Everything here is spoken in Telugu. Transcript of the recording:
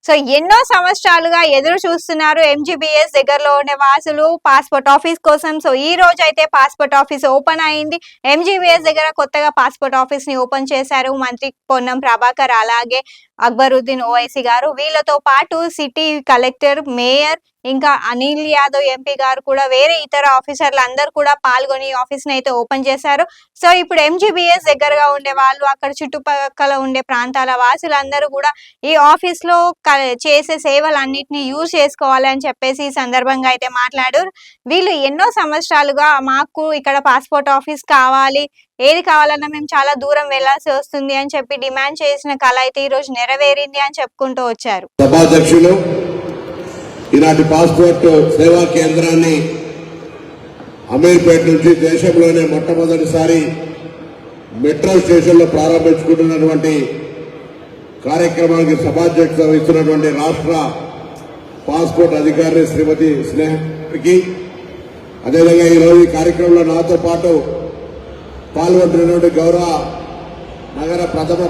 సో ఎన్నో సంవత్సరాలుగా ఎదురు చూస్తున్నారు ఎంజీబీఎస్ దగ్గరలో ఉండే వాసులు పాస్పోర్ట్ ఆఫీస్ కోసం. సో ఈ రోజు అయితే పాస్పోర్ట్ ఆఫీస్ ఓపెన్ అయింది. ఎంజీబీఎస్ దగ్గర కొత్తగా పాస్పోర్ట్ ఆఫీస్ ని ఓపెన్ చేశారు మంత్రి పొన్నం ప్రభాకర్, అలాగే అక్బరుద్దీన్ ఓవైసీ గారు. వీళ్ళతో పాటు సిటీ కలెక్టర్, మేయర్, ఇంకా అనిల్ యాదవ్ ఎంపీ గారు కూడా వేరే ఇతర ఆఫీసర్లు అందరూ కూడా పాల్గొని ఆఫీస్ ని అయితే ఓపెన్ చేశారు. సో ఇప్పుడు ఎంజీబీఎస్ దగ్గరగా ఉండే వాళ్ళు, అక్కడ చుట్టుపక్కల ఉండే ప్రాంతాల వాసులందరూ కూడా ఈ ఆఫీస్ లో చేసే సేవలన్నిటిని యూజ్ చేసుకోవాలని చెప్పేసి ఈ సందర్భంగా అయితే మాట్లాడారు. వీళ్ళు ఎన్నో సంవత్సరాలుగా మాకు ఇక్కడ పాస్పోర్ట్ ఆఫీస్ కావాలి, ఏది కావాలన్నా మేము చాలా దూరం వెళ్లాల్సి వస్తుంది అని చెప్పి డిమాండ్ చేసిన కళ అయితే ఈ రోజు నెరవేరింది అని చెప్పుకుంటూ వచ్చారు. సభాధ్యక్షులు ఈనాటి పాస్పోర్ట్ సేవా కేంద్రాన్ని అమీర్పేట నుంచి దేశంలోనే మొట్టమొదటిసారి మెట్రో స్టేషన్లో ప్రారంభించుకుంటున్నటువంటి కార్యక్రమానికి సభాధ్యక్షత వహిస్తున్నటువంటి రాష్ట్ర పాస్పోర్ట్ అధికారి శ్రీమతి స్నేహకి, అదేవిధంగా ఈరోజు ఈ కార్యక్రమంలో నాతో పాటు పాల్గొంటున్నటువంటి గౌరవ నగర ప్రథమ